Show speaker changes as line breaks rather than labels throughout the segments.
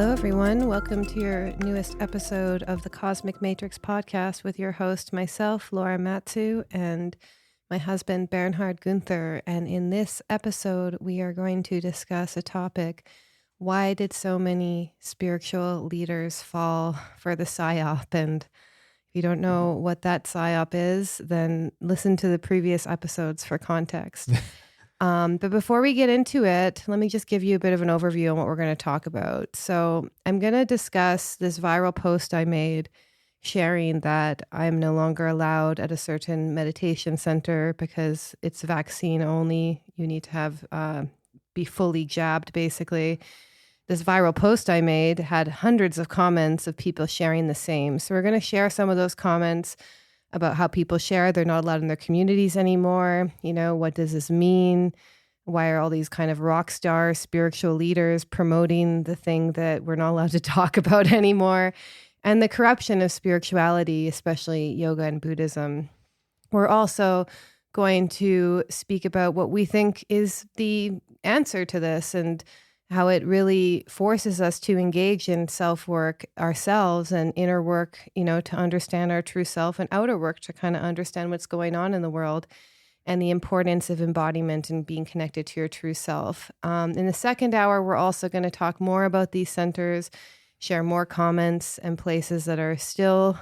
Hello, everyone. Welcome to your newest episode of the Cosmic Matrix podcast with your host, myself, Laura Matsu, and my husband, Bernhard Gunther. And in this episode, we are going to discuss a topic: why did so many spiritual leaders fall for the Psy-Op? And if you don't know what that Psy-Op is, then listen to the previous episodes for context. But before we get into it, let me just give you a bit of an overview on what we're going to talk about. So I'm going to discuss this viral post I made sharing that I'm no longer allowed at a certain meditation center because it's vaccine only. You need to have be fully jabbed, basically. This viral post I made had hundreds of comments of people sharing the same. So we're going to share some of those comments about how people share they're not allowed in their communities anymore. You know, what does this mean? Why are all these kind of rock star spiritual leaders promoting the thing that we're not allowed to talk about anymore? And the corruption of spirituality, especially yoga and Buddhism. We're also going to speak about what we think is the answer to this and how it really forces us to engage in self-work ourselves and inner work, you know, to understand our true self, and outer work to kind of understand what's going on in the world and the importance of embodiment and being connected to your true self. In the second hour, we're also going to talk more about these centers, share more comments and places that are still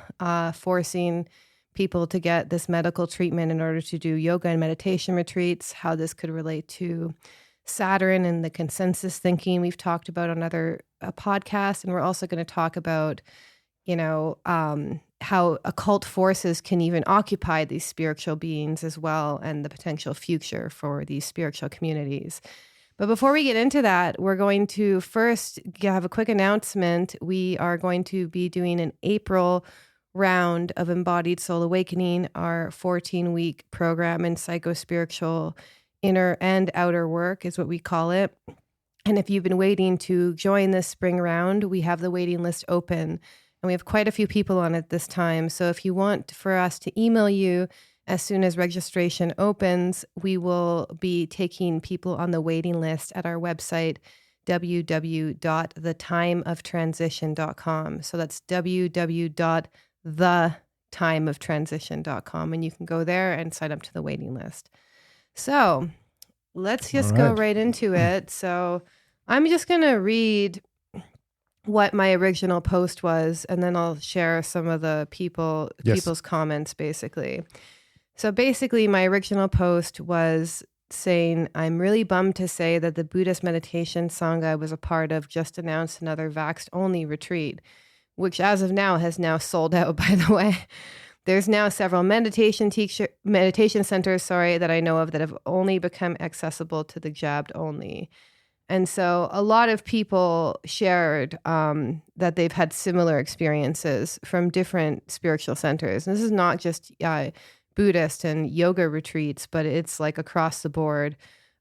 forcing people to get this medical treatment in order to do yoga and meditation retreats, how this could relate to Saturn and the consensus thinking we've talked about on other podcasts. And we're also going to talk about, you know, how occult forces can even occupy these spiritual beings as well, and the potential future for these spiritual communities. But before we get into that, we're going to first have a quick announcement. We are going to be doing an April round of Embodied Soul Awakening, our 14-week program in psycho-spiritual inner and outer work is what we call it. And if you've been waiting to join this spring round, we have the waiting list open, and we have quite a few people on it this time. So if you want for us to email you as soon as registration opens, we will be taking people on the waiting list at our website, www.thetimeoftransition.com. So that's www.thetimeoftransition.com. And you can go there and sign up to the waiting list. So let's just go right into it. So I'm just going to read what my original post was, and then I'll share some of the people's comments, basically. So basically, my original post was saying, I'm really bummed to say that the Buddhist meditation Sangha I was a part of just announced another vaxxed-only retreat, which as of now has now sold out, by the way. There's now several meditation centers, that I know of that have only become accessible to the jabbed only. And so a lot of people shared that they've had similar experiences from different spiritual centers. And this is not just Buddhist and yoga retreats, but it's like across the board.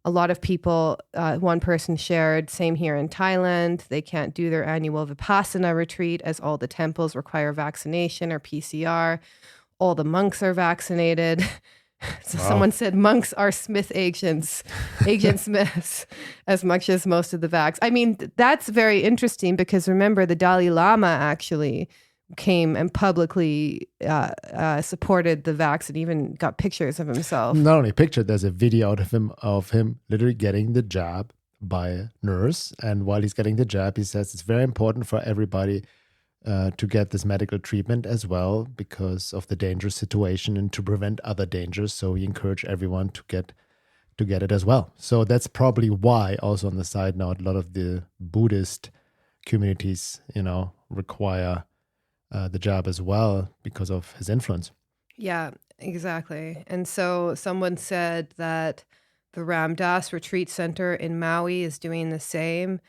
A lot of people, one person shared, same here in Thailand, they can't do their annual Vipassana retreat as all the temples require vaccination or PCR. All the monks are vaccinated. So Someone said monks are Smith agent Smiths, as much as most of the vax. I mean, that's very interesting because remember, the Dalai Lama actually came and publicly supported the vax and even got pictures of himself.
Not only picture, there's a video of him literally getting the jab by a nurse. And while he's getting the jab, he says it's very important for everybody to get this medical treatment as well because of the dangerous situation and to prevent other dangers. So he encouraged everyone to get it as well. So that's probably why, also on the side note, a lot of the Buddhist communities, you know, require the jab as well because of his influence.
Yeah, exactly. And so someone said that the Ram Dass Retreat Center in Maui is doing the same.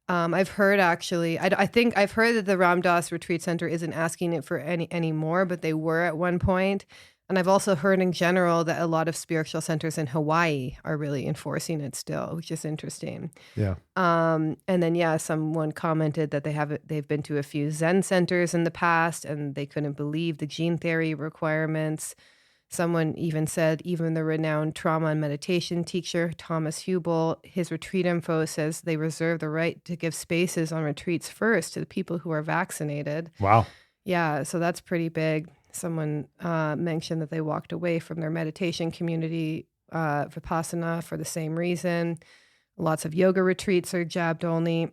I've heard actually, I think I've heard that the Ram Dass Retreat Center isn't asking it for any more, but they were at one point. And I've also heard in general that a lot of spiritual centers in Hawaii are really enforcing it still, which is interesting.
Yeah.
And then, someone commented that they've been to a few Zen centers in the past and they couldn't believe the gene theory requirements. Someone even said, even the renowned trauma and meditation teacher, Thomas Hubel, his retreat info says they reserve the right to give spaces on retreats first to the people who are vaccinated.
Wow.
Yeah, so that's pretty big. Someone mentioned that they walked away from their meditation community, Vipassana, for the same reason. Lots of yoga retreats are jabbed only.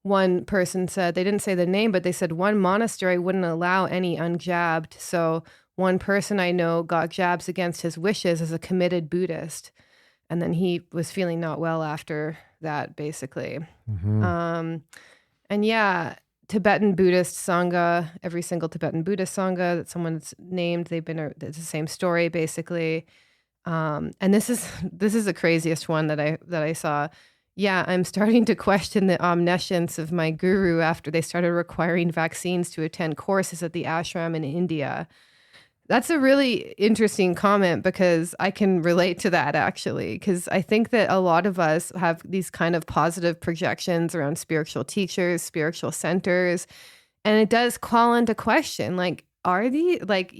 One person said, they didn't say the name, but they said one monastery wouldn't allow any unjabbed. So one person I know got jabs against his wishes as a committed Buddhist. And then he was feeling not well after that, basically. And yeah, Tibetan Buddhist Sangha, every single Tibetan Buddhist Sangha that someone's named, it's the same story, basically. And this is the craziest one that I saw. Yeah, I'm starting to question the omniscience of my guru after they started requiring vaccines to attend courses at the ashram in India. That's a really interesting comment because I can relate to that, actually, because I think that a lot of us have these kind of positive projections around spiritual teachers, spiritual centers, and it does call into question, like, are they, like,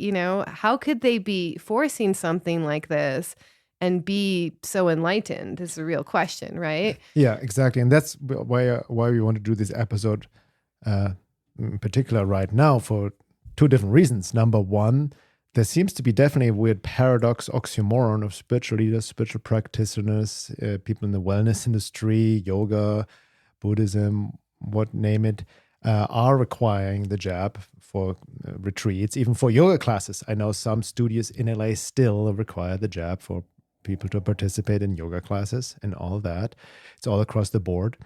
how could they be forcing something like this and be so enlightened is a real question, right?
Yeah, exactly. And that's why we want to do this episode in particular right now for two different reasons. Number one, there seems to be definitely a weird paradox, oxymoron of spiritual leaders, spiritual practitioners, people in the wellness industry, yoga, Buddhism, name it, are requiring the jab for retreats, even for yoga classes. I know some studios in LA still require the jab for people to participate in yoga classes and all that. It's all across the board.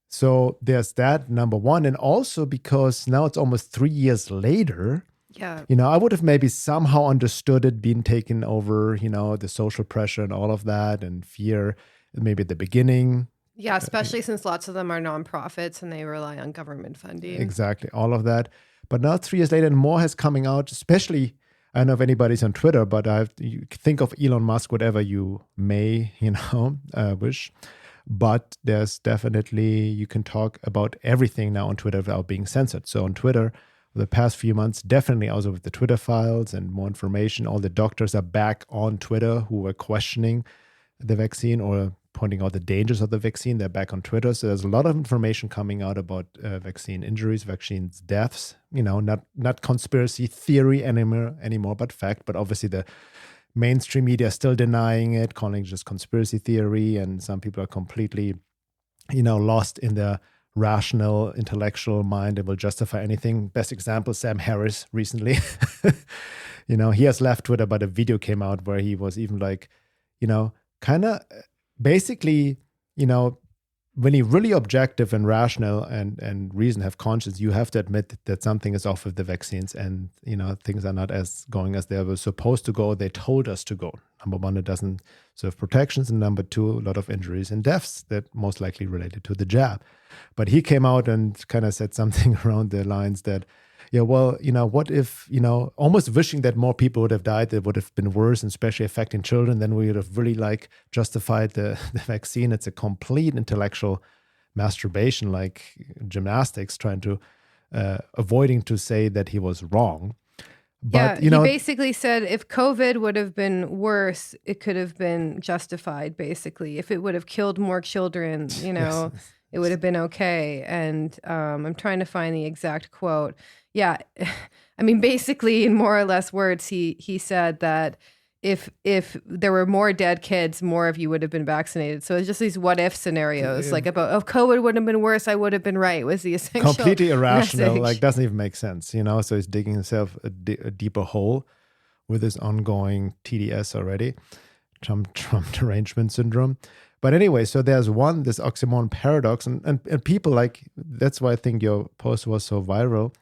So there's that, number one. And also because now it's almost 3 years later,
yeah,
I would have maybe somehow understood it being taken over, the social pressure and all of that and fear, maybe at the beginning.
Yeah, especially since lots of them are nonprofits and they rely on government funding.
Exactly, all of that. But now 3 years later and more has coming out, especially, I don't know if anybody's on Twitter, but you think of Elon Musk, whatever you may, wish. But there's definitely, you can talk about everything now on Twitter without being censored. So on Twitter, the past few months, definitely also with the Twitter files and more information, all the doctors are back on Twitter who were questioning the vaccine or pointing out the dangers of the vaccine. They're back on Twitter. So there's a lot of information coming out about vaccine injuries, vaccines deaths, not conspiracy theory anymore, but fact. But obviously the mainstream media is still denying it, calling it just conspiracy theory. And some people are completely, lost in their rational, intellectual mind and will justify anything. Best example, Sam Harris recently. He has left Twitter, but a video came out where he was even like, kind of basically, when you're really objective and rational and reason have conscience, you have to admit that something is off with the vaccines and, things are not as going as they were supposed to go. They told us to go. Number one, it doesn't serve protections. And number two, a lot of injuries and deaths that most likely related to the jab. But he came out and kind of said something around the lines that, yeah, well, what if, almost wishing that more people would have died, that would have been worse, and especially affecting children, then we would have really justified the vaccine. It's a complete intellectual masturbation, like gymnastics, trying to, avoiding to say that he was wrong. But,
he basically said if COVID would have been worse, it could have been justified, basically. If it would have killed more children,
Yes.
It would have been okay. And I'm trying to find the exact quote. Yeah, I mean, basically, in more or less words, he said that if there were more dead kids, more of you would have been vaccinated. So it's just these what if scenarios, like about if COVID would have been worse, I would have been right. Was the essential
completely irrational,
message.
doesn't even make sense, So he's digging himself a deeper hole with his ongoing TDS already, Trump derangement syndrome. But anyway, so there's this oxymoron paradox, and people that's why I think your post was so viral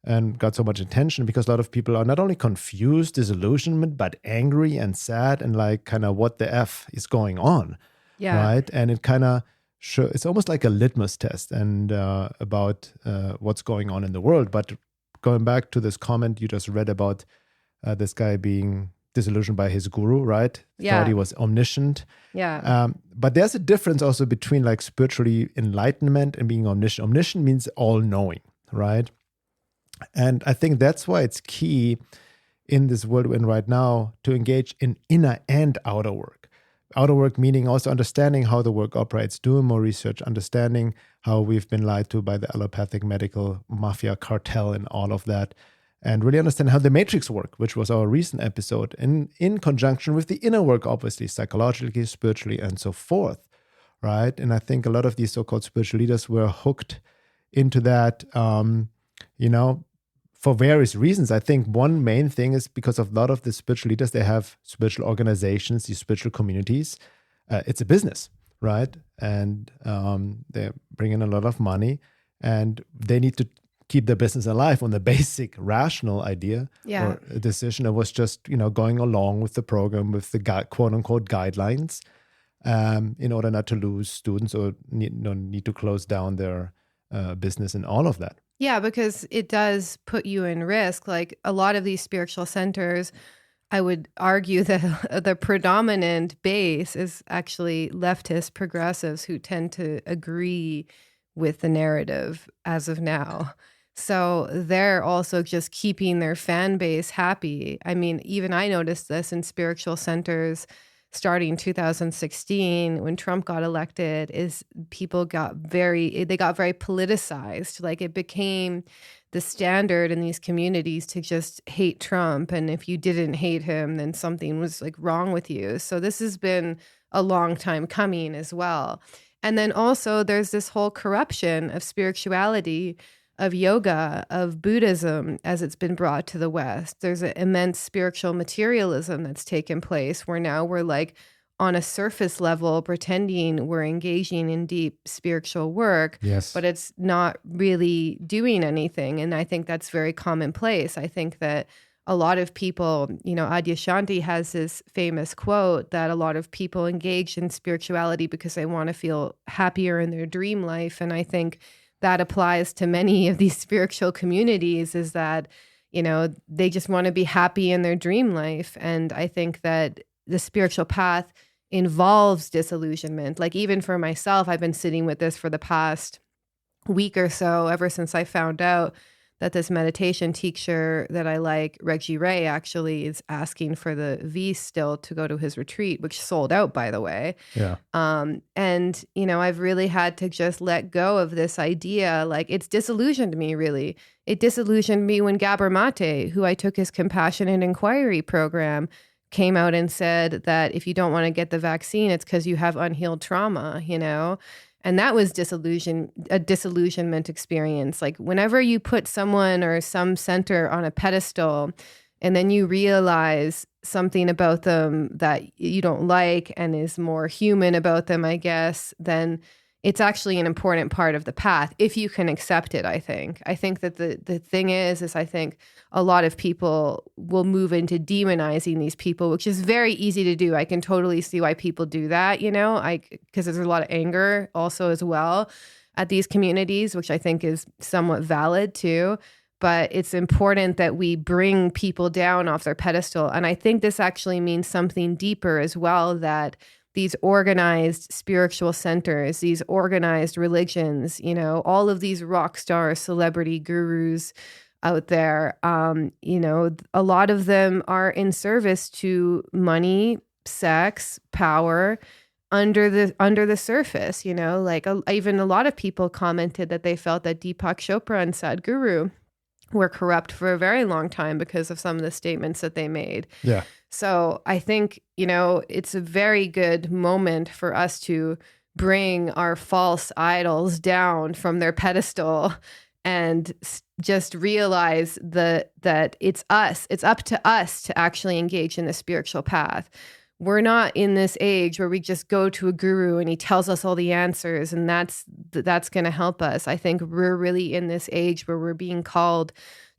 and got so much attention, because a lot of people are not only confused, disillusionment, but angry and sad and kind of what the F is going on.
Yeah.
Right. And it kind of it's almost like a litmus test and about what's going on in the world. But going back to this comment you just read about this guy being disillusioned by his guru, right?
Yeah.
Thought he was omniscient.
Yeah.
But there's a difference also between spiritually enlightenment and being omniscient. Omniscient means all knowing, right? And I think that's why it's key in this world we're in right now to engage in inner and outer work. Outer work meaning also understanding how the work operates, doing more research, understanding how we've been lied to by the allopathic medical mafia cartel and all of that, and really understand how the matrix work, which was our recent episode, in conjunction with the inner work, obviously, psychologically, spiritually, and so forth, right? And I think a lot of these so-called spiritual leaders were hooked into that, for various reasons. I think one main thing is because of a lot of the spiritual leaders, they have spiritual organizations, these spiritual communities. It's a business, right? And they bring in a lot of money, and they need to keep their business alive on the basic rational idea or a decision that was just, going along with the program, with the quote unquote guidelines, in order not to lose students or need to close down their business and all of that.
Yeah, because it does put you in risk. Like a lot of these spiritual centers, I would argue that the predominant base is actually leftist progressives who tend to agree with the narrative as of now. So they're also just keeping their fan base happy. I mean, even I noticed this in spiritual centers starting 2016 when Trump got elected, is people got very politicized. Like it became the standard in these communities to just hate Trump. And if you didn't hate him, then something was like wrong with you. So this has been a long time coming as well. And then also there's this whole corruption of spirituality, of yoga, of Buddhism as it's been brought to the West. There's an immense spiritual materialism that's taken place where now we're like on a surface level pretending we're engaging in deep spiritual work, but it's not really doing anything. And I think that's very commonplace. I think that a lot of people, Adyashanti has this famous quote that a lot of people engage in spirituality because they want to feel happier in their dream life. And I think that applies to many of these spiritual communities, is that, they just want to be happy in their dream life. And I think that the spiritual path involves disillusionment. Like even for myself, I've been sitting with this for the past week or so, ever since I found out that this meditation teacher that I like, Reggie Ray, actually is asking for the V still to go to his retreat, which sold out, by the way.
Yeah.
And, I've really had to just let go of this idea. Like it's disillusioned me, really. It disillusioned me when Gabor Mate, who I took his compassion and inquiry program, came out and said that if you don't want to get the vaccine, it's because you have unhealed trauma, And that was a disillusionment experience. Like whenever you put someone or some center on a pedestal and then you realize something about them that you don't like and is more human about them, I guess, then it's actually an important part of the path if you can accept it, I think. I think that the thing is I think a lot of people will move into demonizing these people, which is very easy to do. I can totally see why people do that, because there's a lot of anger also as well at these communities, which I think is somewhat valid too. But it's important that we bring people down off their pedestal. And I think this actually means something deeper as well, that these organized spiritual centers, these organized religions, all of these rock star celebrity gurus out there, a lot of them are in service to money, sex, power under the surface, like even a lot of people commented that they felt that Deepak Chopra and Sadhguru were corrupt for a very long time because of some of the statements that they made.
Yeah.
So I think, it's a very good moment for us to bring our false idols down from their pedestal and just realize that it's us. It's up to us to actually engage in the spiritual path. We're not in this age where we just go to a guru and he tells us all the answers and that's going to help us. I think we're really in this age where we're being called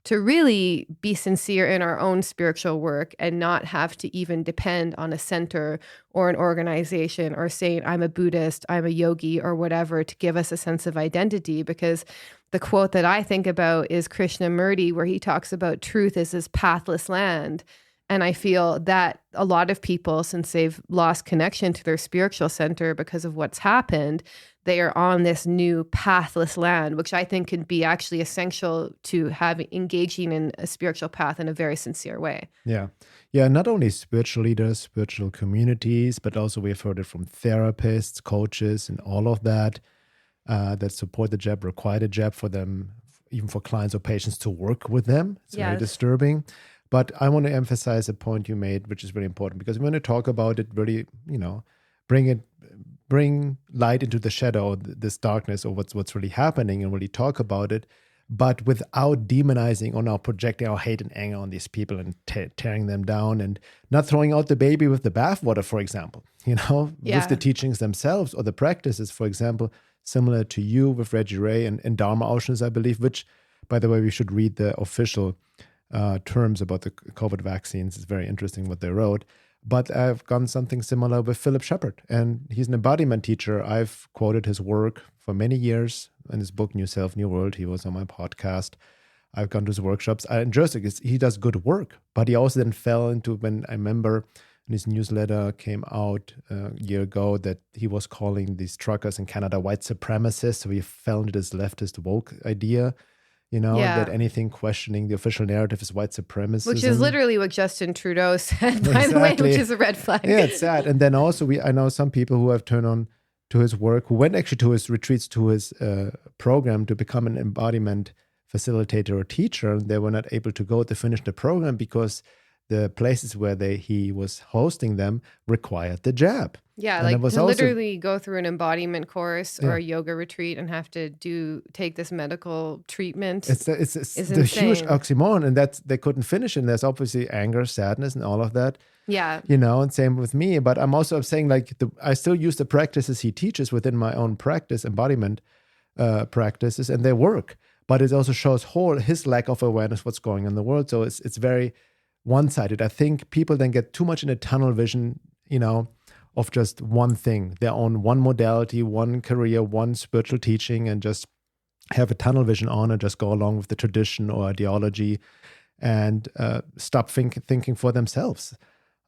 to really be sincere in our own spiritual work and not have to even depend on a center or an organization or saying I'm a Buddhist, I'm a yogi or whatever to give us a sense of identity. Because the quote that I think about is Krishnamurti, where he talks about truth is this pathless land. And I feel that a lot of people, since they've lost connection to their spiritual center because of what's happened, they are on this new pathless land, which I think could be actually essential to engaging in a spiritual path in a very sincere way.
Yeah. Yeah. Not only spiritual leaders, spiritual communities, but also we've heard it from therapists, coaches, and all of that support the jab, require the jab for them, even for clients or patients to work with them. It's very disturbing. But I want to emphasize a point you made, which is really important, because we want to talk about it really, bring light into the shadow, this darkness, or what's really happening, and really talk about it, but without demonizing or now projecting our hate and anger on these people and tearing them down, and not throwing out the baby with the bathwater, for example, with the teachings themselves or the practices, for example, similar to you with Reggie Ray and Dharma Oceans, I believe, which, by the way, we should read the official terms about the COVID vaccines. It's very interesting what they wrote. But I've done something similar with Philip Shepard, and he's an embodiment teacher. I've quoted his work for many years in his book, New Self, New World. He was on my podcast. I've gone to his workshops. I enjoy it. He does good work, but he also then fell into, when I remember in his newsletter came out a year ago, that he was calling these truckers in Canada white supremacists. So he fell into this leftist woke idea. That anything questioning the official narrative is white supremacy.
Which is literally what Justin Trudeau said, by the way, which is a red flag.
Yeah, it's sad. And then also I know some people who have turned on to his work, who went actually to his retreats, to his program to become an embodiment facilitator or teacher. And they were not able to go to finish the program because the places where he was hosting them required the jab.
Yeah,
and
like to literally go through an embodiment course or a yoga retreat and have to take this medical treatment.
It's the huge oxymoron, and that they couldn't finish. And there's obviously anger, sadness, and all of that.
Yeah,
and same with me. But I'm saying I still use the practices he teaches within my own practice, embodiment practices, and they work. But it also shows his lack of awareness what's going on in the world. So it's very one-sided. I think people then get too much in a tunnel vision, of just one thing, their own one modality, one career, one spiritual teaching, and just have a tunnel vision on and just go along with the tradition or ideology and stop thinking for themselves.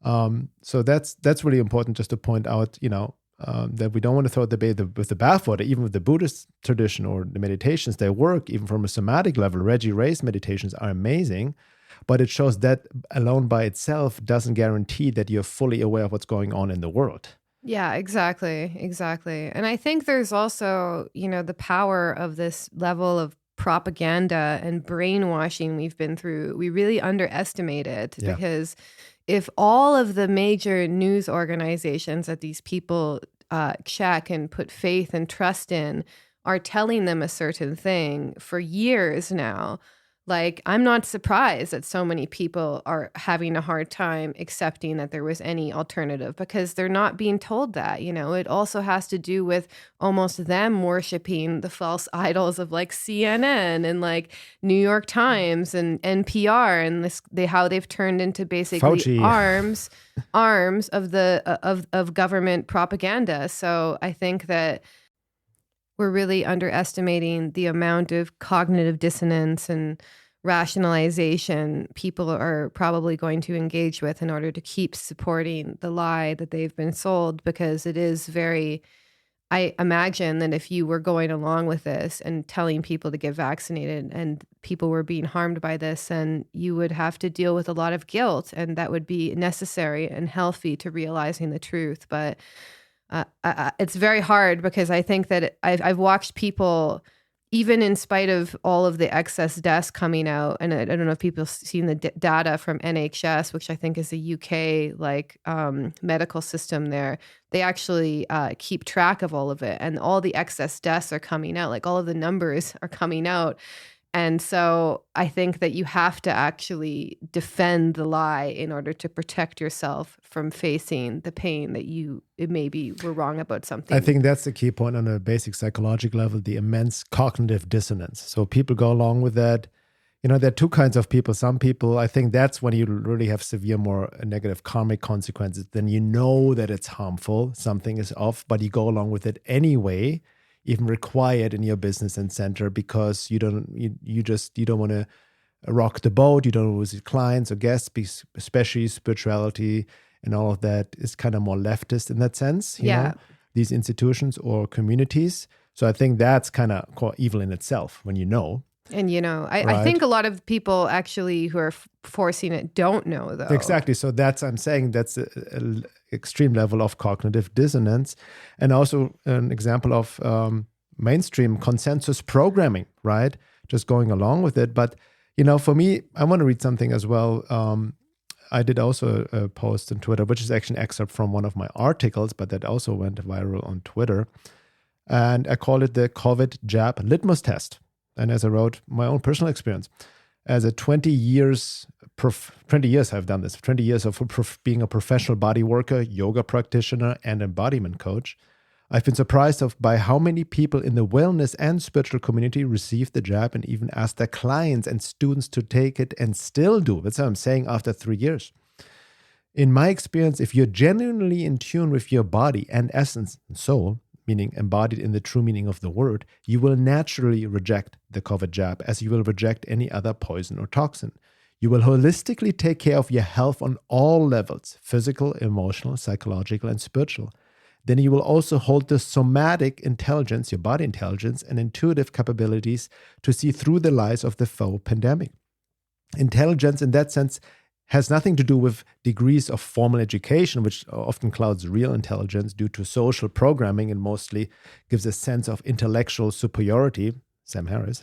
So that's really important, just to point out, that we don't want to throw the baby with the bathwater. Even with the Buddhist tradition or the meditations, they work even from a somatic level. Reggie Ray's meditations are amazing. But it shows that alone by itself doesn't guarantee that you're fully aware of what's going on in the world.
Yeah, exactly. And I think there's also, the power of this level of propaganda and brainwashing we've been through. We really underestimate it because if all of the major news organizations that these people check and put faith and trust in are telling them a certain thing for years now, like, I'm not surprised that so many people are having a hard time accepting that there was any alternative because they're not being told that, It also has to do with almost them worshiping the false idols of like CNN and like New York Times and NPR and how they've turned into basically
Fauci.
arms of government propaganda. So I think that we're really underestimating the amount of cognitive dissonance and rationalization people are probably going to engage with in order to keep supporting the lie that they've been sold, because it is I imagine that if you were going along with this and telling people to get vaccinated and people were being harmed by this, then you would have to deal with a lot of guilt, and that would be necessary and healthy to realizing the truth. But it's very hard because I think that I've watched people, even in spite of all of the excess deaths coming out, and I don't know if people have seen the data from NHS, which I think is the UK medical system there. They actually keep track of all of it, and all the excess deaths are coming out. Like all of the numbers are coming out. And so I think that you have to actually defend the lie in order to protect yourself from facing the pain that it maybe were wrong about something.
I think that's the key point on a basic psychological level, the immense cognitive dissonance. So people go along with that. There are two kinds of people. Some people, I think that's when you really have severe, more negative karmic consequences. Then you know that it's harmful, something is off, but you go along with it anyway, even required in your business and center, because you don't want to rock the boat. You don't visit clients or guests, especially spirituality and all of that is kind of more leftist in that sense, you know, these institutions or communities. So I think that's kind of called evil in itself when you know.
And, you know, I think a lot of people actually who are forcing it don't know, though.
Exactly. So I'm saying that's an extreme level of cognitive dissonance, and also an example of mainstream consensus programming, right? Just going along with it. But, you know, for me, I want to read something as well. I did also a post on Twitter, which is actually an excerpt from one of my articles, but that also went viral on Twitter. And I call it the COVID jab litmus test. And as I wrote, my own personal experience. As a 20 years I've done this, 20 years of being a professional body worker, yoga practitioner, and embodiment coach, I've been surprised by how many people in the wellness and spiritual community receive the jab and even ask their clients and students to take it and still do. That's what I'm saying after 3 years. In my experience, if you're genuinely in tune with your body and essence and soul, meaning embodied in the true meaning of the word, you will naturally reject the COVID jab as you will reject any other poison or toxin. You will holistically take care of your health on all levels, physical, emotional, psychological, and spiritual. Then you will also hold the somatic intelligence, your body intelligence, and intuitive capabilities to see through the lies of the faux pandemic. Intelligence in that sense has nothing to do with degrees of formal education, which often clouds real intelligence due to social programming and mostly gives a sense of intellectual superiority, Sam Harris,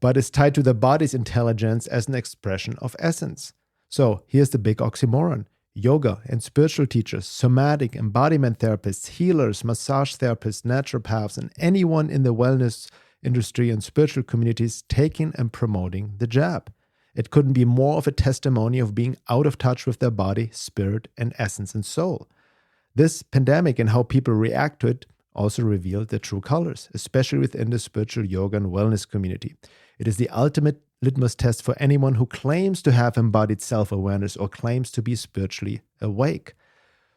but is tied to the body's intelligence as an expression of essence. So here's the big oxymoron. Yoga and spiritual teachers, somatic embodiment therapists, healers, massage therapists, naturopaths, and anyone in the wellness industry and spiritual communities taking and promoting the jab. It couldn't be more of a testimony of being out of touch with their body, spirit, and essence and soul. This pandemic and how people react to it also revealed their true colors, especially within the spiritual yoga and wellness community. It is the ultimate litmus test for anyone who claims to have embodied self-awareness or claims to be spiritually awake.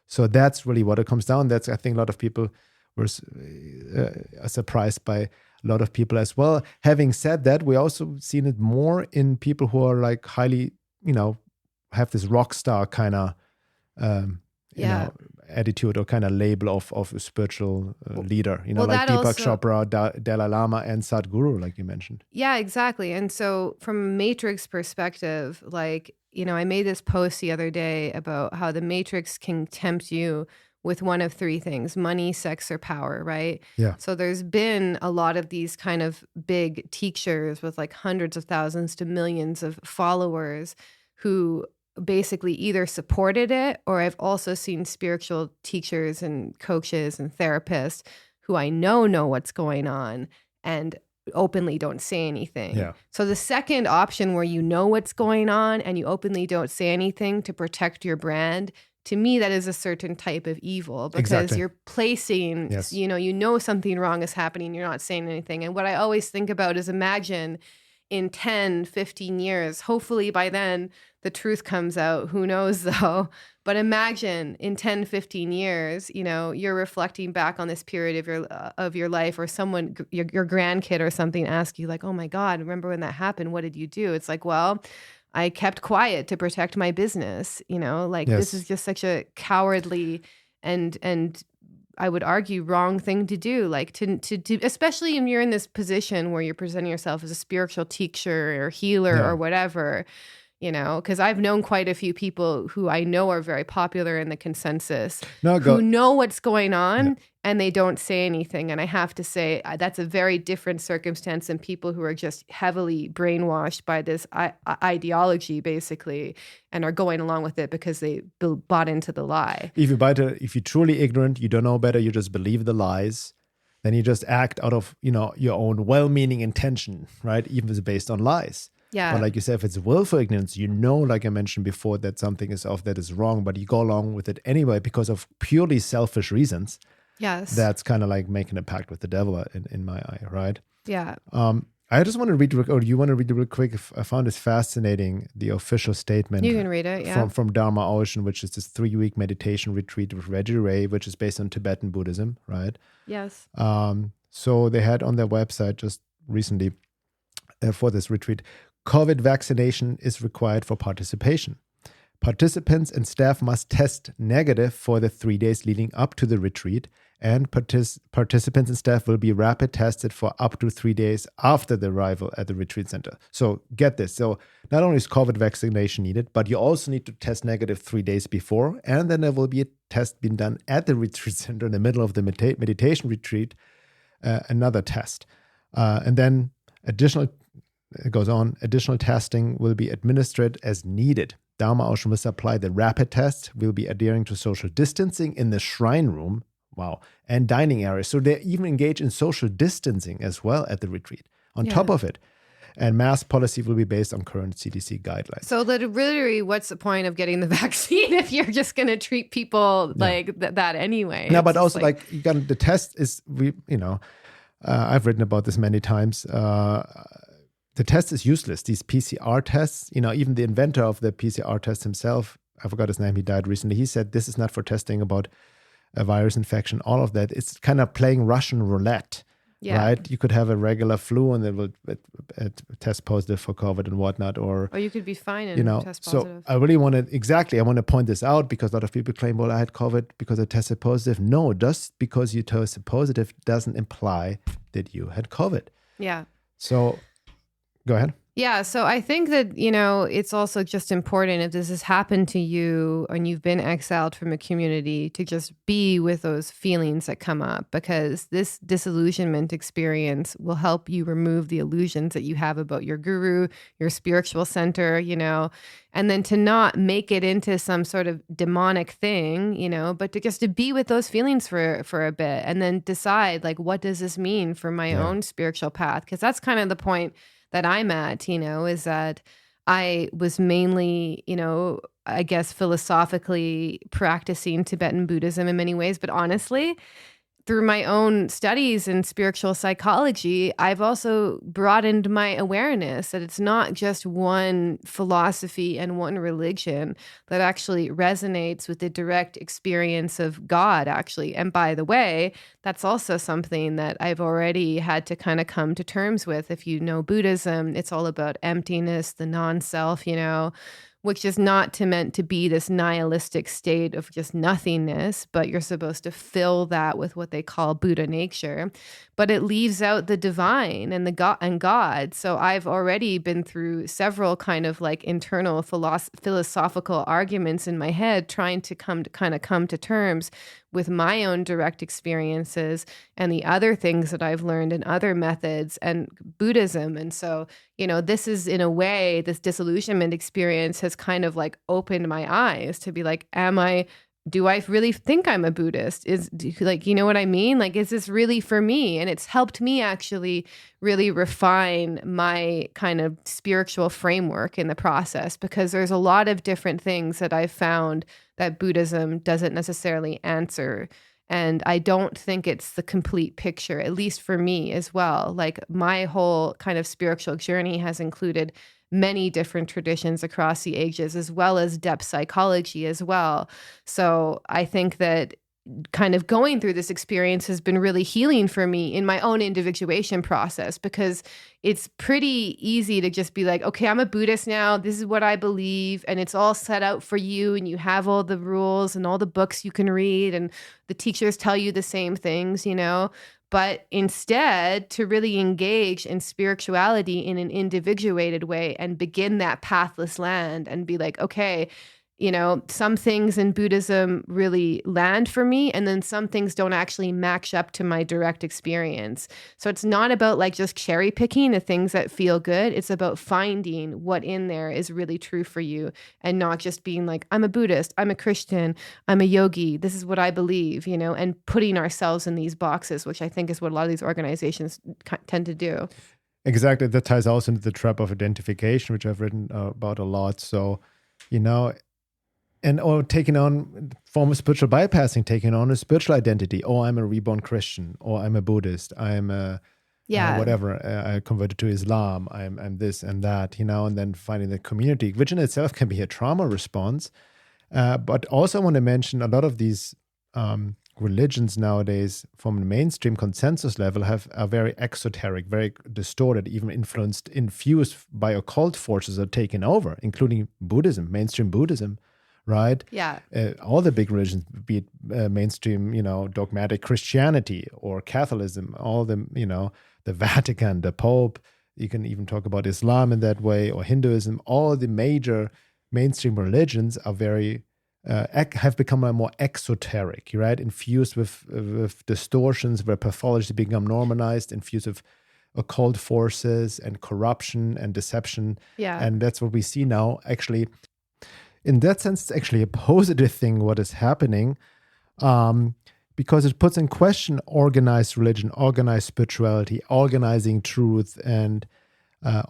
So that's really what it comes down. That's, I think, a lot of people were surprised by a lot of people as well. Having said that, we also seen it more in people who are like highly, you know, have this rock star kind of, you know, attitude or kind of label of a spiritual leader, you know, like Deepak Chopra, Dalai Lama, and Sadhguru, like you mentioned.
Yeah, exactly. And so from a matrix perspective, like, you know, I made this post the other day about how the matrix can tempt you with one of three things: money, sex, or power, right?
Yeah.
So there's been a lot of these kind of big teachers with like hundreds of thousands to millions of followers who basically either supported it, or I've also seen spiritual teachers and coaches and therapists who I know what's going on and openly don't say anything.
Yeah.
So the second option, where you know what's going on and you openly don't say anything to protect your brand, to me, that is a certain type of evil, because you're placing, you know something wrong is happening, you're not saying anything. And what I always think about is, imagine in 10, 15 years, hopefully by then the truth comes out, who knows though, but imagine in 10, 15 years, you know, you're reflecting back on this period of your life, or someone, your grandkid or something, ask you like, oh my God, remember when that happened? What did you do? It's like, well, I kept quiet to protect my business, you know, like this is just such a cowardly and I would argue wrong thing to do, like to do, especially when you're in this position where you're presenting yourself as a spiritual teacher or healer or whatever, you know, because I've known quite a few people who I know are very popular in the consensus who know what's going on and they don't say anything. And I have to say, that's a very different circumstance than people who are just heavily brainwashed by this ideology, basically, and are going along with it because they bought into the lie.
If you're truly ignorant, you don't know better, you just believe the lies, then you just act out of, you know, your own well-meaning intention, right? Even if it's based on lies.
Yeah.
But like you said, if it's willful ignorance, you know, like I mentioned before, that something is off, that is wrong, but you go along with it anyway because of purely selfish reasons.
Yes.
That's kind of like making a pact with the devil in my eye, right?
Yeah.
I just want to read, or you want to read it real quick? I found this fascinating, the official statement.
You can read it, yeah.
From Dharma Ocean, which is this 3-week meditation retreat with Reggie Ray, which is based on Tibetan Buddhism, right?
Yes.
So they had on their website just recently for this retreat, COVID vaccination is required for participation. Participants and staff must test negative for the 3 days leading up to the retreat, and participants and staff will be rapid tested for up to 3 days after the arrival at the retreat center. So get this. So not only is COVID vaccination needed, but you also need to test negative 3 days before, and then there will be a test being done at the retreat center in the middle of the meditation retreat, another test. And then additional testing will be administered as needed. Dharma Ocean will supply the rapid test. We'll be adhering to social distancing in the shrine room. Wow. And dining areas. So they even engage in social distancing as well at the retreat. On top of it. And mask policy will be based on current CDC guidelines.
So literally, what's the point of getting the vaccine if you're just going to treat people like that anyway?
No, but also you got the test is, I've written about this many times. The test is useless. These PCR tests, even the inventor of the PCR test himself, I forgot his name, he died recently. He said, this is not for testing about a virus infection, all of that. It's kind of playing Russian roulette, right? You could have a regular flu and it will test positive for COVID and whatnot. Or
you could be fine and test positive.
So I really want to point this out because a lot of people claim, well, I had COVID because I tested positive. No, just because you tested positive doesn't imply that you had COVID.
Yeah.
So go ahead.
Yeah. So I think that, it's also just important if this has happened to you and you've been exiled from a community to just be with those feelings that come up, because this disillusionment experience will help you remove the illusions that you have about your guru, your spiritual center, and then to not make it into some sort of demonic thing, but to be with those feelings for a bit and then decide what does this mean for my own spiritual path? Because that's kind of the point that I'm at, is that I was mainly, I guess philosophically practicing Tibetan Buddhism in many ways, but honestly, through my own studies in spiritual psychology, I've also broadened my awareness that it's not just one philosophy and one religion that actually resonates with the direct experience of God, actually. And by the way, that's also something that I've already had to kind of come to terms with. If you know Buddhism, it's all about emptiness, the non-self, which is not meant to be this nihilistic state of just nothingness, but you're supposed to fill that with what they call Buddha nature. But it leaves out the divine and God. So I've already been through several kind of internal philosophical arguments in my head, trying to come to terms with my own direct experiences and the other things that I've learned in other methods and Buddhism. And so, this is in a way, this disillusionment experience has kind of opened my eyes to be do I really think I'm a Buddhist? You know what I mean? Is this really for me? And it's helped me actually really refine my kind of spiritual framework in the process, because there's a lot of different things that I've found that Buddhism doesn't necessarily answer. And I don't think it's the complete picture, at least for me as well. My whole kind of spiritual journey has included many different traditions across the ages, as well as depth psychology as well. So I think that kind of going through this experience has been really healing for me in my own individuation process, because it's pretty easy to just be okay, I'm a Buddhist now. This is what I believe. And it's all set out for you. And you have all the rules and all the books you can read. And the teachers tell you the same things, But instead, to really engage in spirituality in an individuated way and begin that pathless land and be okay, some things in Buddhism really land for me, and then some things don't actually match up to my direct experience. So it's not about just cherry picking the things that feel good. It's about finding what in there is really true for you, and not just being I'm a Buddhist, I'm a Christian, I'm a yogi, this is what I believe, and putting ourselves in these boxes, which I think is what a lot of these organizations tend to do.
Exactly. That ties also into the trap of identification, which I've written about a lot. So, or taking on form of spiritual bypassing, taking on a spiritual identity. Oh, I'm a reborn Christian, or I'm a Buddhist, I'm a whatever. I converted to Islam. I'm this and that, and then finding the community, which in itself can be a trauma response. But also I want to mention a lot of these religions nowadays from the mainstream consensus level are very exoteric, very distorted, even infused by occult forces are taken over, including Buddhism, mainstream Buddhism, right?
Yeah.
All the big religions, be it mainstream, dogmatic Christianity or Catholicism, all the, the Vatican, the Pope, you can even talk about Islam in that way, or Hinduism. All the major mainstream religions are very have become more exoteric, right? Infused with distortions, where pathology become normalized, infused with occult forces and corruption and deception.
Yeah.
And that's what we see now. Actually, in that sense, it's actually a positive thing what is happening, because it puts in question organized religion, organized spirituality, organizing truth, and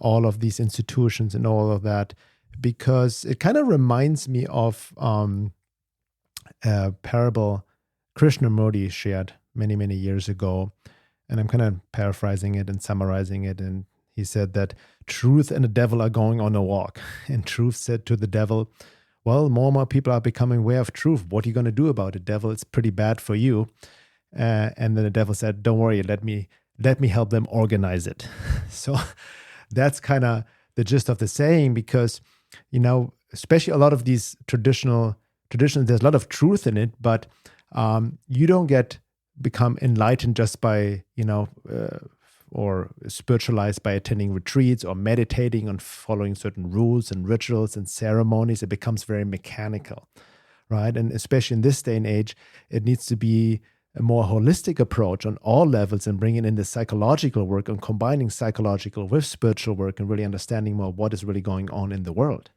all of these institutions and all of that. Because it kind of reminds me of a parable Krishnamurti shared many, many years ago. And I'm kind of paraphrasing it and summarizing it. And he said that truth and the devil are going on a walk. And truth said to the devil, well, more and more people are becoming aware of truth. What are you going to do about it, devil? It's pretty bad for you. And then the devil said, don't worry, let me help them organize it. So that's kind of the gist of the saying, because especially a lot of these traditions, there's a lot of truth in it, but you don't become enlightened just by, or spiritualized by attending retreats or meditating on following certain rules and rituals and ceremonies. It becomes very mechanical, right? And especially in this day and age, it needs to be a more holistic approach on all levels, and bringing in the psychological work and combining psychological with spiritual work, and really understanding more what is really going on in the world.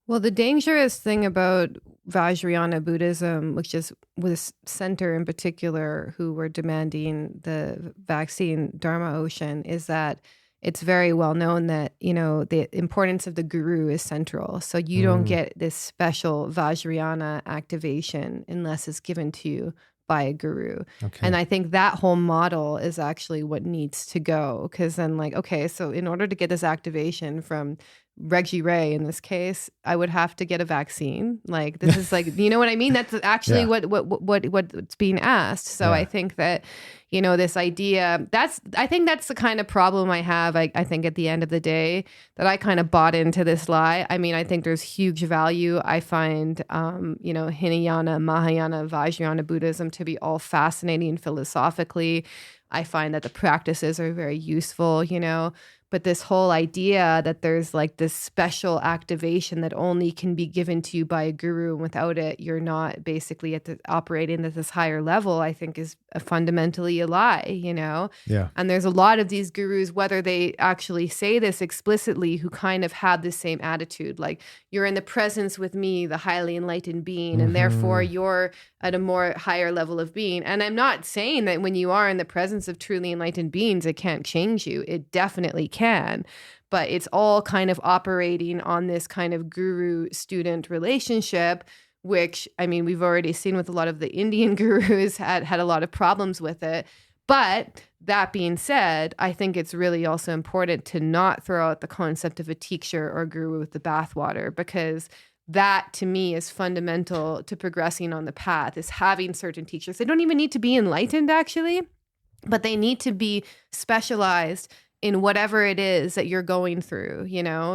Well, the dangerous thing about Vajrayana Buddhism, which is this center in particular who were demanding the vaccine Dharma Ocean, is that it's very well known that, the importance of the guru is central. So you don't get this special Vajrayana activation unless it's given to you by a guru. Okay. And I think that whole model is actually what needs to go, because then so in order to get this activation from Reggie Ray in this case, I would have to get a vaccine. This is you know what I mean? That's actually what's being asked. So I think that, this idea, I think that's the kind of problem I have. I think at the end of the day that I kind of bought into this lie. I mean, I think there's huge value. I find, Hinayana, Mahayana, Vajrayana Buddhism to be all fascinating philosophically. I find that the practices are very useful, but this whole idea that there's this special activation that only can be given to you by a guru, and without it, you're not basically operating at this higher level, I think is fundamentally a lie,
Yeah.
And there's a lot of these gurus, whether they actually say this explicitly, who kind of have the same attitude, you're in the presence with me, the highly enlightened being, and therefore you're at a more higher level of being. And I'm not saying that when you are in the presence of truly enlightened beings, it can't change you. It definitely can. But it's all kind of operating on this kind of guru-student relationship, which, I mean, we've already seen with a lot of the Indian gurus had a lot of problems with it. But that being said, I think it's really also important to not throw out the concept of a teacher or guru with the bathwater, because that to me is fundamental to progressing on the path, is having certain teachers. They don't even need to be enlightened actually, but they need to be specialized in whatever it is that you're going through,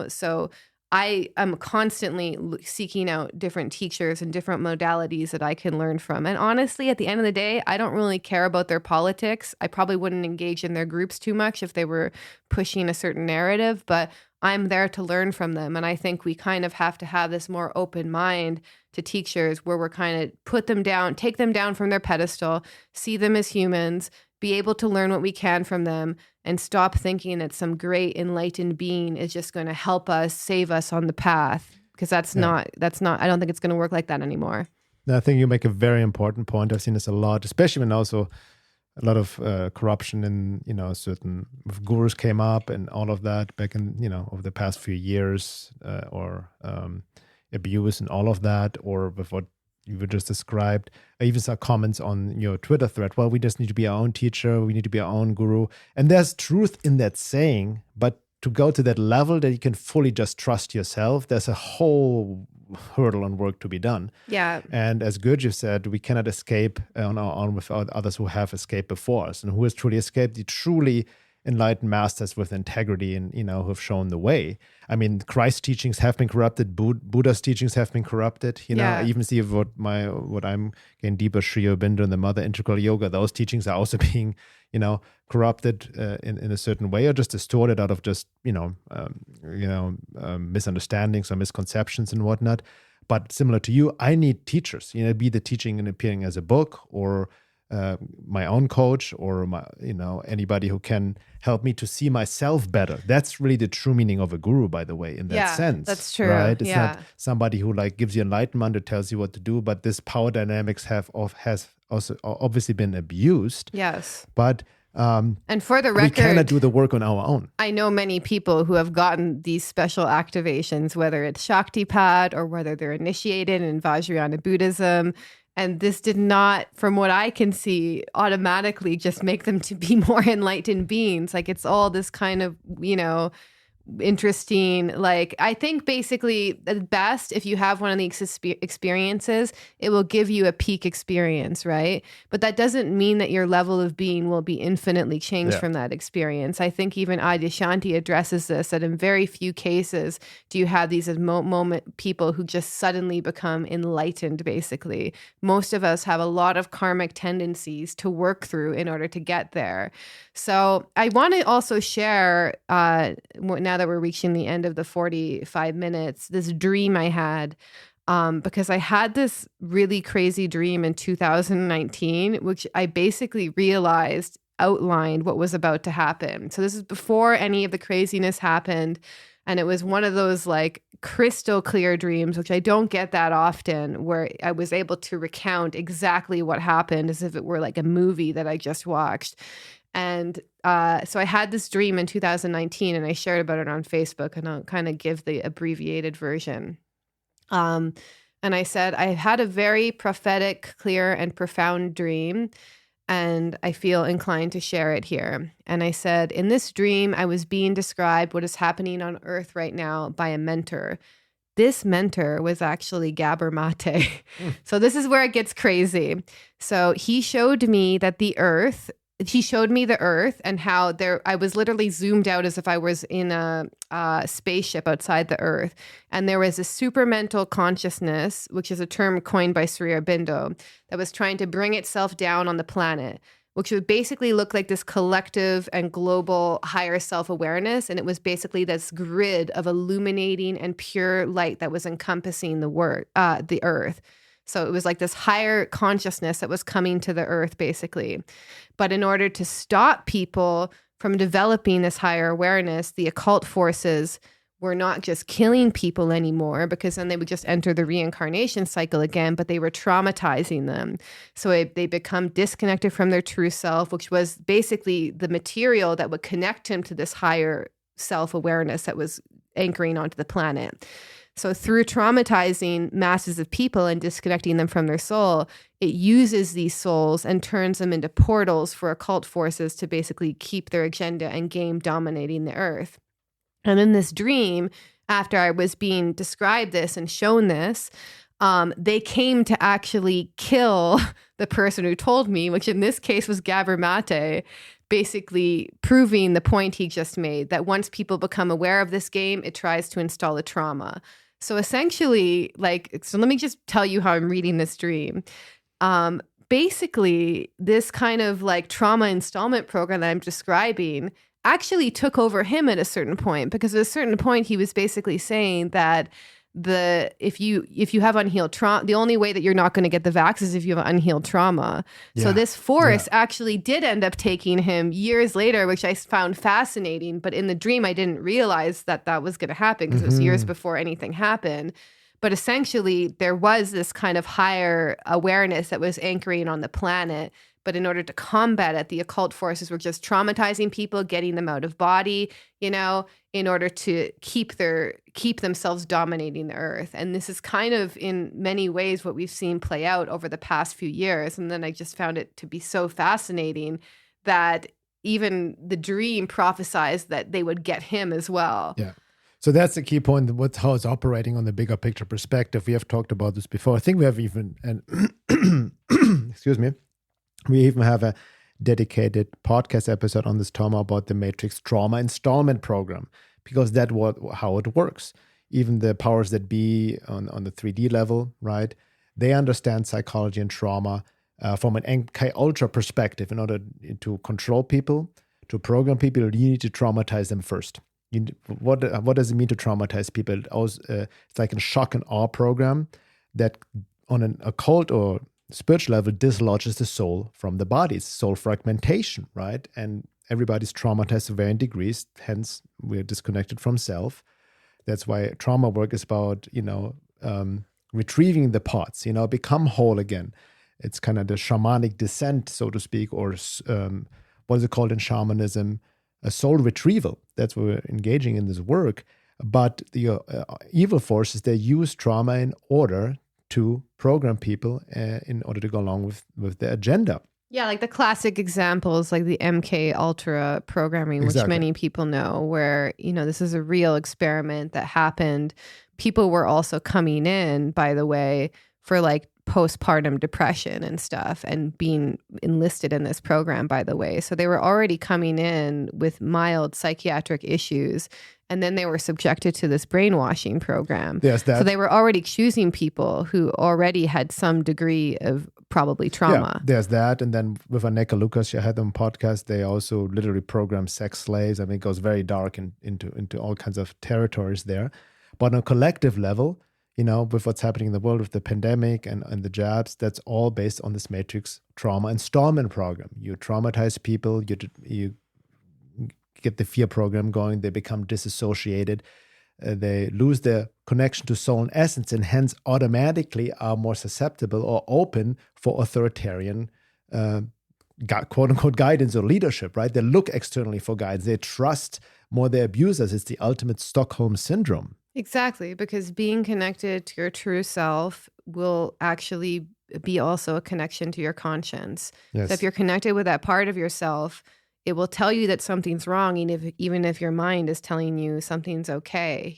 So I am constantly seeking out different teachers and different modalities that I can learn from. And honestly, at the end of the day, I don't really care about their politics. I probably wouldn't engage in their groups too much if they were pushing a certain narrative, but I'm there to learn from them. And I think we kind of have to have this more open mind to teachers, where we're kind of put them down, take them down from their pedestal, see them as humans, be able to learn what we can from them, and stop thinking that some great enlightened being is just going to help us, save us on the path, because that's not, I don't think it's going to work like that anymore.
I think you make a very important point. I've seen this a lot, especially when also a lot of corruption in, certain gurus came up and all of that back in, over the past few years, or abuse and all of that, or with what you were just described. I even saw comments on your Twitter thread. Well, we just need to be our own teacher. We need to be our own guru. And there's truth in that saying, but to go to that level that you can fully just trust yourself, there's a whole hurdle and work to be done.
Yeah.
And as Gurdjieff said, we cannot escape on our own without others who have escaped before us. And who has truly escaped? The truly enlightened masters with integrity and, who have shown the way. I mean, Christ's teachings have been corrupted. Buddha's teachings have been corrupted. I even see what I'm getting deeper, Sri Aurobindo and the Mother Integral Yoga, those teachings are also being, corrupted in a certain way, or just distorted out of just, misunderstandings or misconceptions and whatnot. But similar to you, I need teachers, be the teaching and appearing as a book, or my own coach, or anybody who can help me to see myself better. That's really the true meaning of a guru, by the way, in that sense.
That's true.
Right? It's not somebody who gives you enlightenment or tells you what to do, but this power dynamics has also obviously been abused.
Yes.
But
and for the record,
we cannot do the work on our own.
I know many people who have gotten these special activations, whether it's Shaktipat or whether they're initiated in Vajrayana Buddhism. And this did not, from what I can see, automatically just make them to be more enlightened beings. It's all this kind of, interesting. I think basically at best, if you have one of these experiences, it will give you a peak experience, right? But that doesn't mean that your level of being will be infinitely changed from that experience. I think even Adyashanti addresses this, that in very few cases do you have these moment people who just suddenly become enlightened, basically. Most of us have a lot of karmic tendencies to work through in order to get there. So I want to also share, now that we're reaching the end of the 45 minutes, this dream I had, because I had this really crazy dream in 2019, which I basically realized outlined what was about to happen. So this is before any of the craziness happened. And it was one of those crystal clear dreams, which I don't get that often, where I was able to recount exactly what happened as if it were a movie that I just watched. And so I had this dream in 2019, and I shared about it on Facebook, and I'll kind of give the abbreviated version. And I said, I had a very prophetic, clear, and profound dream, and I feel inclined to share it here. And I said, in this dream, I was being described what is happening on Earth right now by a mentor. This mentor was actually Gabor Mate. So this is where it gets crazy. So he showed me that the Earth and how I was literally zoomed out as if I was in a spaceship outside the Earth. And there was a supermental consciousness, which is a term coined by Sri Aurobindo, that was trying to bring itself down on the planet, which would basically look like this collective and global higher self-awareness. And it was basically this grid of illuminating and pure light that was encompassing the Earth. So it was like this higher consciousness that was coming to the Earth, basically. But in order to stop people from developing this higher awareness, the occult forces were not just killing people anymore, because then they would just enter the reincarnation cycle again, but they were traumatizing them. So they become disconnected from their true self, which was basically the material that would connect him to this higher self-awareness that was anchoring onto the planet. So through traumatizing masses of people and disconnecting them from their soul, it uses these souls and turns them into portals for occult forces to basically keep their agenda and game dominating the Earth. And in this dream, after I was being described this and shown this, they came to actually kill the person who told me, which in this case was Gabor Mate, basically proving the point he just made, that once people become aware of this game, it tries to install a trauma. So essentially, so let me just tell you how I'm reading this dream. Basically, this kind of trauma installment program that I'm describing actually took over him at a certain point, because at a certain point, he was basically saying that if you have unhealed trauma, the only way that you're not going to get the vax is if you have unhealed trauma. Yeah. So this force actually did end up taking him years later, which I found fascinating. But in the dream, I didn't realize that was going to happen, because it was years before anything happened. But essentially, there was this kind of higher awareness that was anchoring on the planet. But in order to combat it, the occult forces were just traumatizing people, getting them out of body, in order to keep themselves dominating the Earth. And this is kind of in many ways what we've seen play out over the past few years. And then I just found it to be so fascinating that even the dream prophesies that they would get him as well.
Yeah. So that's the key point, how it's operating on the bigger picture perspective. We have talked about this before. I think we have even, excuse me, we even have a dedicated podcast episode on this trauma about the Matrix Trauma Installment Program, because that's how it works. Even the powers that be on the 3D level, right? They understand psychology and trauma from an MK Ultra perspective. In order to control people, to program people, you need to traumatize them first. What does it mean to traumatize people? It's like a shock and awe program that on an occult or spiritual level dislodges the soul from the body. It's soul fragmentation, right? And everybody's traumatized to varying degrees. Hence, we're disconnected from self. That's why trauma work is about, retrieving the parts, become whole again. It's kind of the shamanic descent, so to speak, or what is it called in shamanism? A soul retrieval. That's what we're engaging in this work. But the evil forces, they use trauma in order to program people in order to go along with the agenda.
Yeah, like the classic examples, like the MK Ultra programming, which many people know, where, this is a real experiment that happened. People were also coming in, by the way, for like postpartum depression and stuff, and being enlisted in this program, by the way. So they were already coming in with mild psychiatric issues, and then they were subjected to this brainwashing program.
Yes,
so they were already choosing people who already had some degree of probably trauma.
Yeah, there's that. And then with Anneka Lucas, she had them podcast, they also literally program sex slaves. I mean, it goes very dark into all kinds of territories there. But on a collective level, with what's happening in the world with the pandemic and the jabs, that's all based on this Matrix Trauma Installment Program. You traumatize people, you get the fear program going, they become disassociated, they lose their connection to soul and essence, and hence automatically are more susceptible or open for authoritarian quote-unquote guidance or leadership, right? They look externally for guidance. They trust more their abusers. It's the ultimate Stockholm syndrome.
Exactly, because being connected to your true self will actually be also a connection to your conscience.
Yes.
So if you're connected with that part of yourself, it will tell you that something's wrong, even if your mind is telling you something's okay,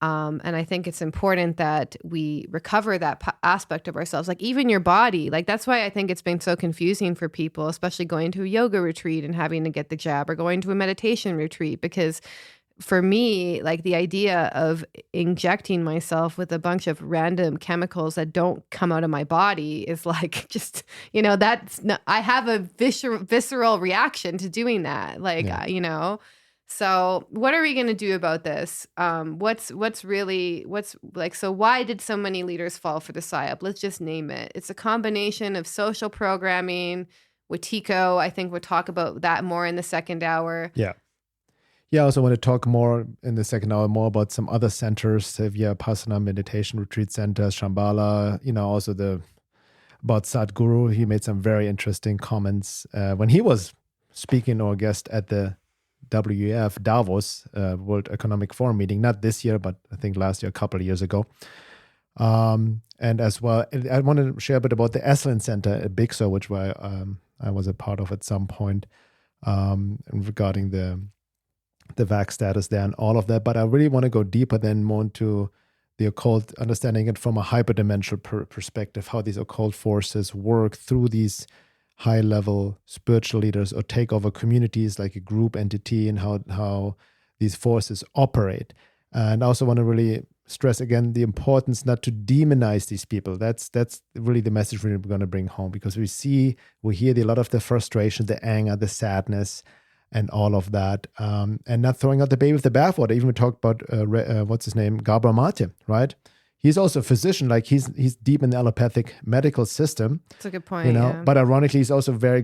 And I think it's important that we recover that aspect of ourselves, like even your body. Like that's why I think it's been so confusing for people, especially going to a yoga retreat and having to get the jab, or going to a meditation retreat, because for me, like the idea of injecting myself with a bunch of random chemicals that don't come out of my body is like, just, that's not, I have a visceral reaction to doing that. Like, So what are we going to do about this? So why did so many leaders fall for the Psy-Op? Let's just name it. It's a combination of social programming with Tico. I think we'll talk about that more in the second hour.
Yeah. Yeah, I also want to talk more in the second hour more about some other centers, Vipassana meditation retreat centers, Shambhala, also about Sadhguru. He made some very interesting comments when he was speaking or guest at the WEF Davos World Economic Forum meeting, not this year, but I think last year, a couple of years ago. And as well, I want to share a bit about the Esalen Center at Bixo, which I was a part of at some point, regarding the VAC status there and all of that. But I really want to go deeper than more into the occult, understanding it from a hyperdimensional perspective, how these occult forces work through these high-level spiritual leaders or take over communities like a group entity, and how these forces operate. And I also want to really stress again the importance not to demonize these people. That's really the message we're going to bring home, because we hear a lot of the frustration, the anger, the sadness, and all of that, and not throwing out the baby with the bathwater. Even we talked about what's his name, Gabor Mate, right? He's also a physician. Like he's deep in the allopathic medical system.
That's a good point. Yeah.
But ironically, he's also very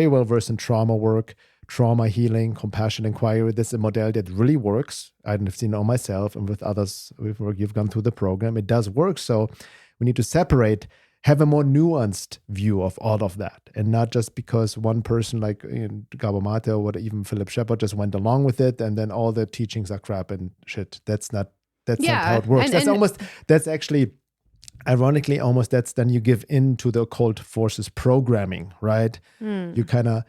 well versed in trauma work, trauma healing, compassion inquiry. This is a modality that really works. I've seen it on myself and with others with work you've gone through the program. It does work. So we need to have a more nuanced view of all of that, and not just because one person like Gabor Mate or even Philip Shepard just went along with it, and then all the teachings are crap and shit. That's not how it works. That's actually, ironically, almost then you give in to the occult forces programming, right? You kind of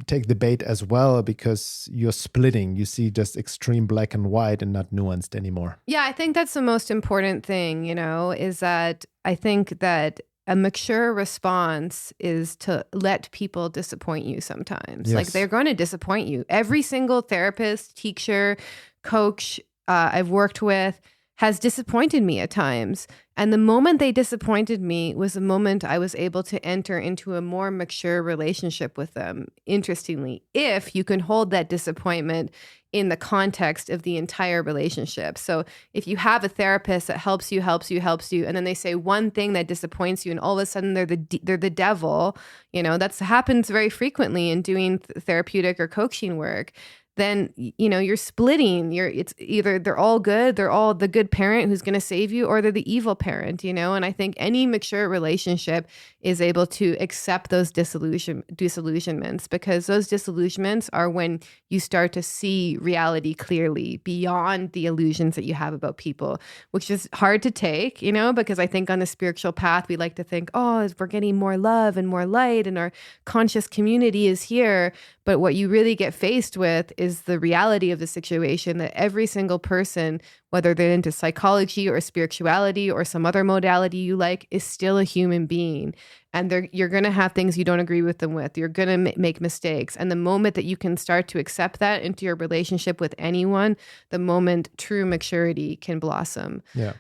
take the bait as well, because you're splitting. You see just extreme black and white and not nuanced anymore.
Yeah, I think that's the most important thing, is that I think that a mature response is to let people disappoint you sometimes.
Yes.
Like, they're going to disappoint you. Every single therapist, teacher, coach I've worked with has disappointed me at times. And the moment they disappointed me was the moment I was able to enter into a more mature relationship with them. Interestingly, if you can hold that disappointment in the context of the entire relationship. So if you have a therapist that helps you, and then they say one thing that disappoints you, and all of a sudden they're the devil, that happens very frequently in doing therapeutic or coaching work. Then, you're splitting. It's either they're all good, they're all the good parent who's going to save you, or they're the evil parent, And I think any mature relationship is able to accept those disillusionments, because those disillusionments are when you start to see reality clearly beyond the illusions that you have about people, which is hard to take, because I think on the spiritual path, we like to think, oh, we're getting more love and more light and our conscious community is here. But what you really get faced with is the reality of the situation, that every single person, whether they're into psychology or spirituality or some other modality you like, is still a human being. And you're going to have things you don't agree with them with. You're going to make mistakes. And the moment that you can start to accept that into your relationship with anyone, the moment true maturity can blossom.
Yeah.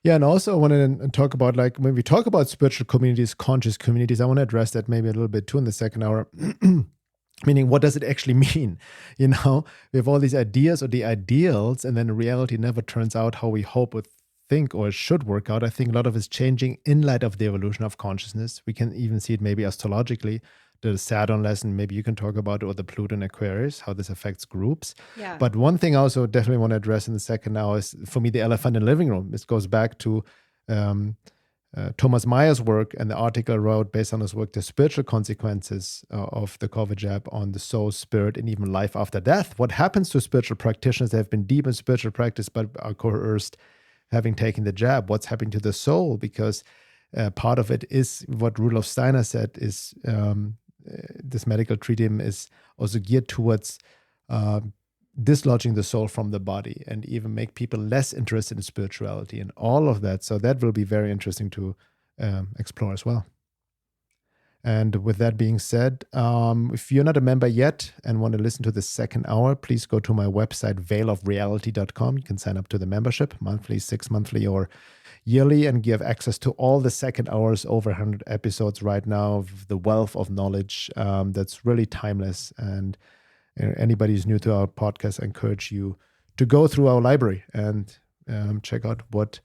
Yeah, and also I want to talk about, like, when we talk about spiritual communities, conscious communities, I want to address that maybe a little bit too in the second hour. Meaning, what does it actually mean? We have all these ideas or the ideals, and then reality never turns out how we hope or think or it should work out. I think a lot of it is changing in light of the evolution of consciousness. We can even see it maybe astrologically. The Saturn lesson, maybe you can talk about, or the Pluto in Aquarius, how this affects groups.
Yeah.
But one thing I also definitely want to address in the second hour is, for me, the elephant in the living room. This goes back to Thomas Meyer's work, and the article I wrote based on his work, the spiritual consequences of the COVID jab on the soul, spirit, and even life after death. What happens to spiritual practitioners that have been deep in spiritual practice but are coerced having taken the jab? What's happening to the soul? Because part of it is what Rudolf Steiner said, is this medical treatment is also geared towards dislodging the soul from the body, and even make people less interested in spirituality and all of that. So that will be very interesting to explore as well. And with that being said, if you're not a member yet and want to listen to the second hour, please go to my website, veilofreality.com. You can sign up to the membership, monthly, 6 monthly, or yearly, and give access to all the second hours, over 100 episodes right now, of the wealth of knowledge that's really timeless. And anybody who's new to our podcast, I encourage you to go through our library and check out what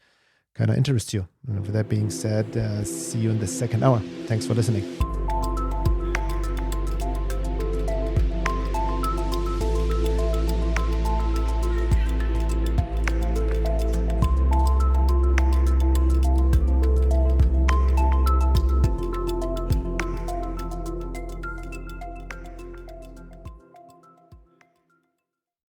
kind of interests you. And with that being said, see you in the second hour. Thanks for listening.